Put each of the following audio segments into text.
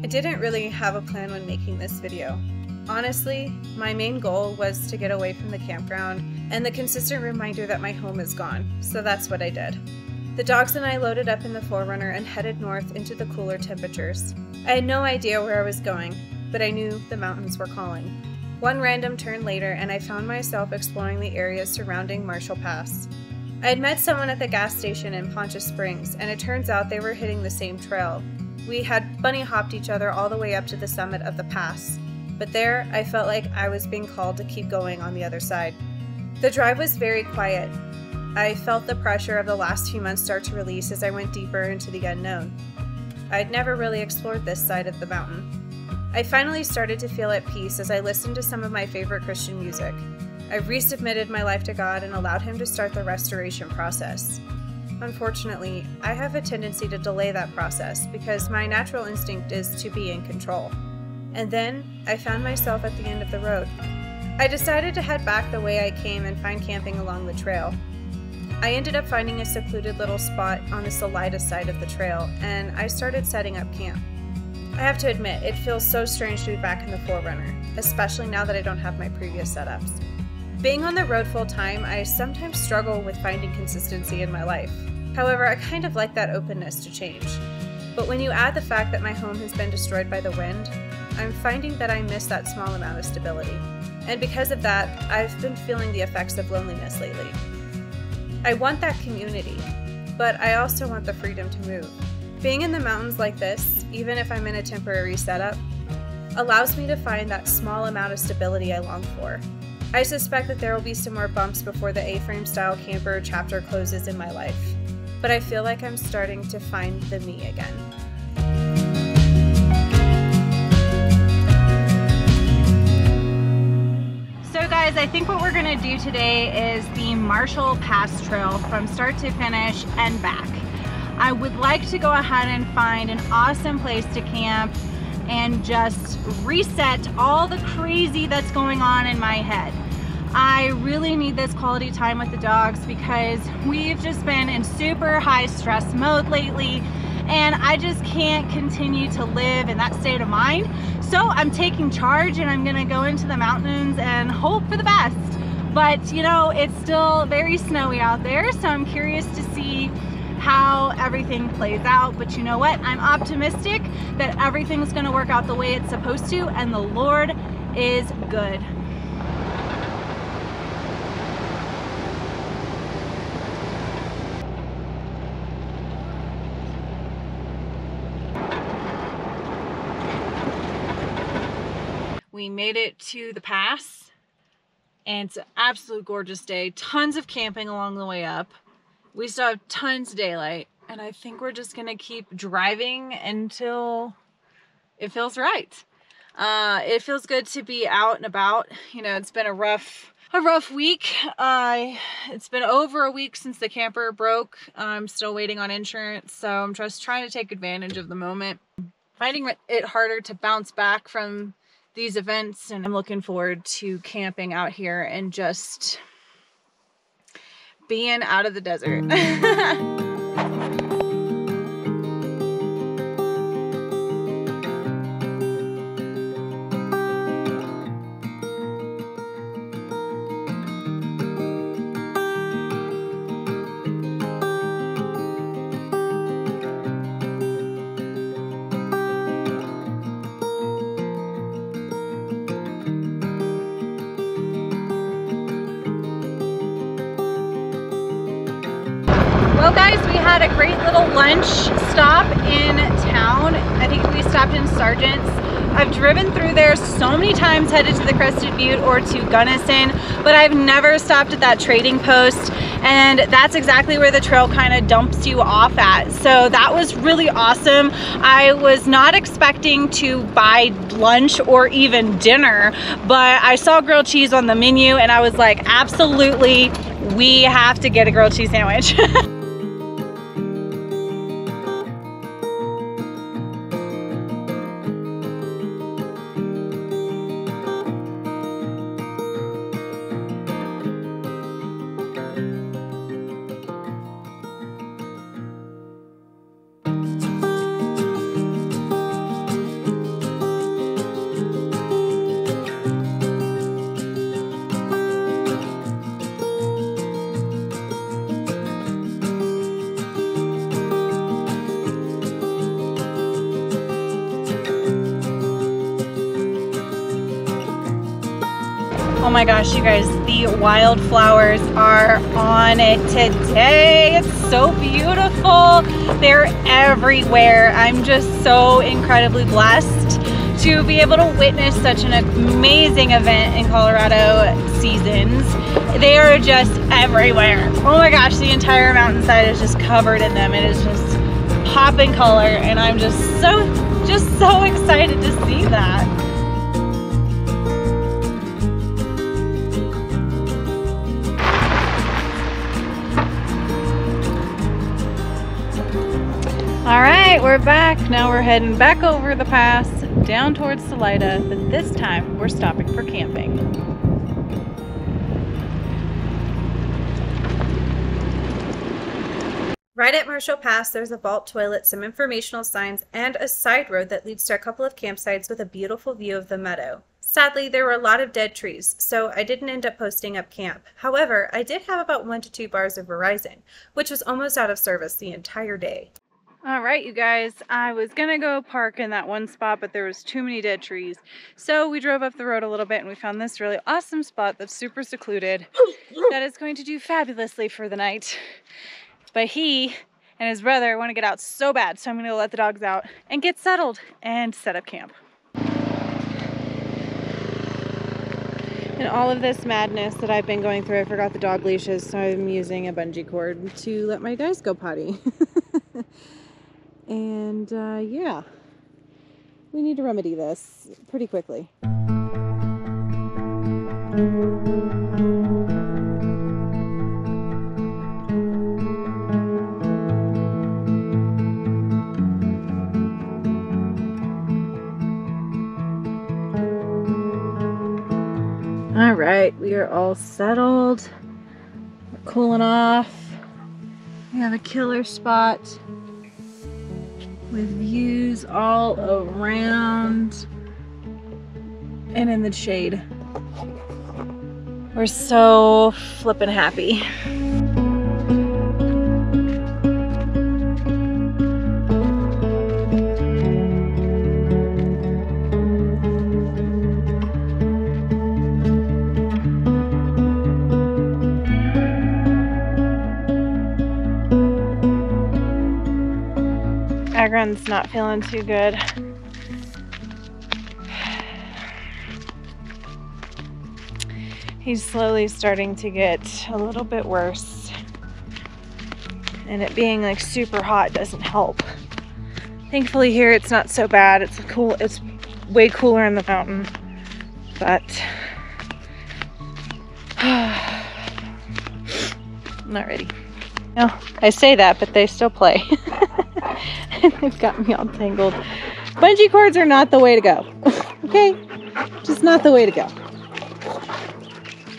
I didn't really have a plan when making this video. Honestly, my main goal was to get away from the campground and the consistent reminder that my home is gone, so that's what I did. The dogs and I loaded up in the 4Runner and headed north into the cooler temperatures. I had no idea where I was going, but I knew the mountains were calling. One random turn later and I found myself exploring the areas surrounding Marshall Pass. I had met someone at the gas station in Poncha Springs, and it turns out they were hitting the same trail. We had bunny hopped each other all the way up to the summit of the pass, but there I felt like I was being called to keep going on the other side. The drive was very quiet. I felt the pressure of the last few months start to release as I went deeper into the unknown. I'd never really explored this side of the mountain. I finally started to feel at peace as I listened to some of my favorite Christian music. I resubmitted my life to God and allowed Him to start the restoration process. Unfortunately, I have a tendency to delay that process because my natural instinct is to be in control. And then I found myself at the end of the road. I decided to head back the way I came and find camping along the trail. I ended up finding a secluded little spot on the Salida side of the trail, and I started setting up camp. I have to admit, it feels so strange to be back in the 4Runner, especially now that I don't have my previous setups. Being on the road full time, I sometimes struggle with finding consistency in my life. However, I kind of like that openness to change. But when you add the fact that my home has been destroyed by the wind, I'm finding that I miss that small amount of stability. And because of that, I've been feeling the effects of loneliness lately. I want that community, but I also want the freedom to move. Being in the mountains like this, even if I'm in a temporary setup, allows me to find that small amount of stability I long for. I suspect that there will be some more bumps before the A-frame style camper chapter closes in my life, but I feel like I'm starting to find the me again. So guys, I think what we're gonna do today is the Marshall Pass Trail from start to finish and back. I would like to go ahead and find an awesome place to camp and just reset all the crazy that's going on in my head. I really need this quality time with the dogs because we've just been in super high stress mode lately, and I just can't continue to live in that state of mind. So I'm taking charge and I'm gonna go into the mountains and hope for the best. But you know, it's still very snowy out there, so I'm curious to see how everything plays out. But you know what? I'm optimistic that everything's gonna work out the way it's supposed to, and the Lord is good. We made it to the pass, and it's an absolute gorgeous day. Tons of camping along the way up. We still have tons of daylight, and I think we're just gonna keep driving until it feels right. It feels good to be out and about. You know, it's been a rough week. It's been over a week since the camper broke. I'm still waiting on insurance, so I'm just trying to take advantage of the moment. Finding it harder to bounce back from these events, and I'm looking forward to camping out here and just being out of the desert. Well guys, we had a great little lunch stop in town. I think we stopped in Sargent's. I've driven through there so many times headed to the Crested Butte or to Gunnison, but I've never stopped at that trading post, and that's exactly where the trail kind of dumps you off at. So that was really awesome. I was not expecting to buy lunch or even dinner, but I saw grilled cheese on the menu and I was like, absolutely, we have to get a grilled cheese sandwich. Oh my gosh, you guys, the wildflowers are on it today. It's so beautiful. They're everywhere. I'm just so incredibly blessed to be able to witness such an amazing event in Colorado seasons. They are just everywhere. Oh my gosh, the entire mountainside is just covered in them. It is just popping color, and I'm just so excited to see that. All right, we're back. Now we're heading back over the pass down towards Salida, but this time we're stopping for camping. Right at Marshall Pass, there's a vault toilet, some informational signs, and a side road that leads to a couple of campsites with a beautiful view of the meadow. Sadly, there were a lot of dead trees, so I didn't end up posting up camp. However, I did have about 1 to 2 bars of Verizon, which was almost out of service the entire day. All right, you guys, I was gonna go park in that one spot, but there was too many dead trees. So we drove up the road a little bit and we found this really awesome spot that's super secluded that is going to do fabulously for the night. But he and his brother want to get out so bad, so I'm gonna let the dogs out and get settled and set up camp. In all of this madness that I've been going through, I forgot the dog leashes, so I'm using a bungee cord to let my guys go potty. And yeah, we need to remedy this pretty quickly. All right, we are all settled. We're cooling off. We have a killer spot with views all around and in the shade. We're so flippin' happy. Agron's not feeling too good. He's slowly starting to get a little bit worse. And it being like super hot doesn't help. Thankfully here it's not so bad. It's cool. It's way cooler in the mountain. But I'm not ready. No, I say that, but they still play. They've got me all tangled. Bungee cords are not the way to go. Okay? Just not the way to go.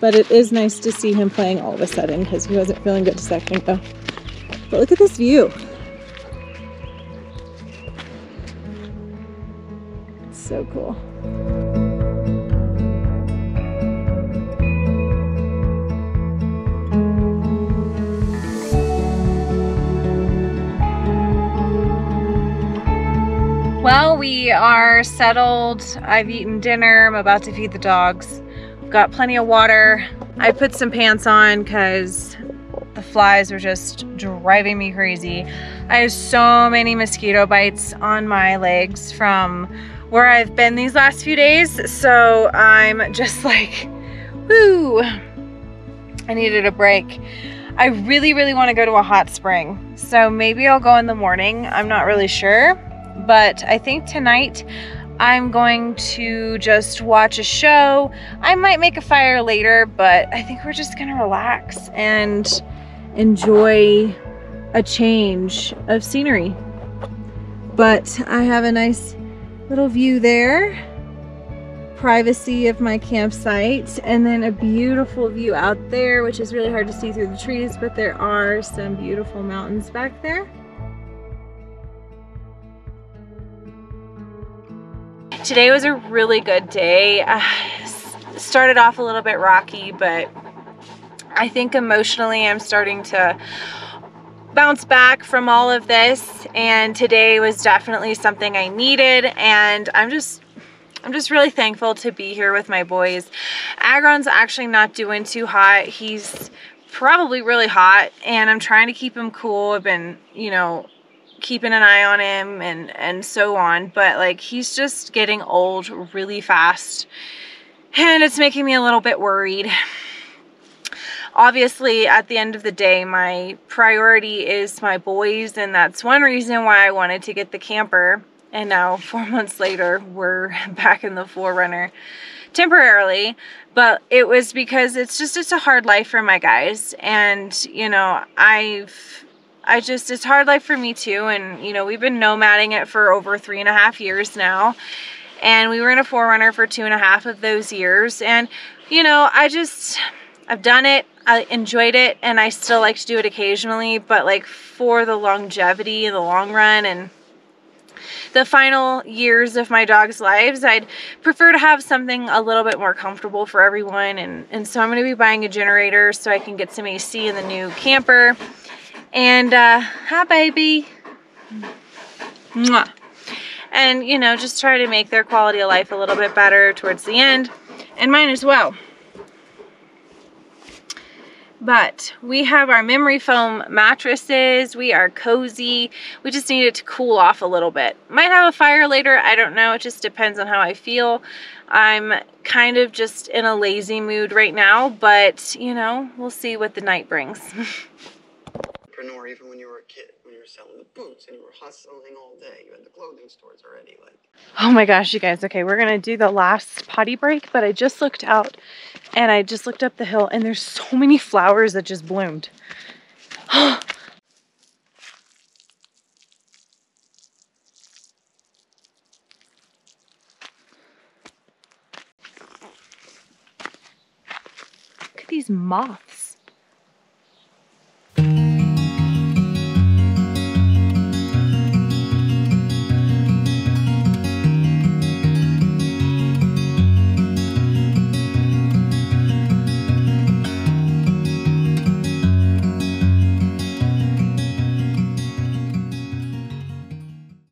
But it is nice to see him playing all of a sudden because he wasn't feeling good a second ago. But look at this view. It's so cool. Well, we are settled. I've eaten dinner. I'm about to feed the dogs. We've got plenty of water. I put some pants on because the flies were just driving me crazy. I have so many mosquito bites on my legs from where I've been these last few days. So I'm just like, whoo, I needed a break. I really want to go to a hot spring. So maybe I'll go in the morning. I'm not really sure. But I think tonight I'm going to just watch a show. I might make a fire later, but I think we're just gonna relax and enjoy a change of scenery. But I have a nice little view there, privacy of my campsite, and then a beautiful view out there, which is really hard to see through the trees, but there are some beautiful mountains back there. Today was a really good day. Started off a little bit rocky, but I think emotionally I'm starting to bounce back from all of this, and today was definitely something I needed, and I'm just I'm just really thankful to be here with my boys. Agron's actually not doing too hot. He's probably really hot, and I'm trying to keep him cool. I've been, you know, keeping an eye on him and so on, but like he's just getting old really fast, and it's making me a little bit worried. Obviously, at the end of the day, my priority is my boys, and that's one reason why I wanted to get the camper. And now 4 months later, we're back in the 4Runner temporarily, but it was because it's a hard life for my guys. And, you know, it's hard life for me too. And, you know, we've been nomading it for over 3.5 years now. And we were in a 4Runner for 2.5 of those years. And, you know, I've done it. I enjoyed it, and I still like to do it occasionally, but like for the longevity in the long run and the final years of my dog's lives, I'd prefer to have something a little bit more comfortable for everyone. And so I'm going to be buying a generator so I can get some AC in the new camper. And hi baby. Mwah. And, you know, just try to make their quality of life a little bit better towards the end, and mine as well. But we have our memory foam mattresses. We are cozy. We just need it to cool off a little bit. Might have a fire later. I don't know. It just depends on how I feel. I'm kind of just in a lazy mood right now, but you know, we'll see what the night brings. Even when you were a kid, when you were selling the boots and you were hustling all day, you had the clothing stores already. Like, oh my gosh, you guys. Okay, we're gonna do the last potty break, but I just looked out and I just looked up the hill, and there's so many flowers that just bloomed. Look at these moths.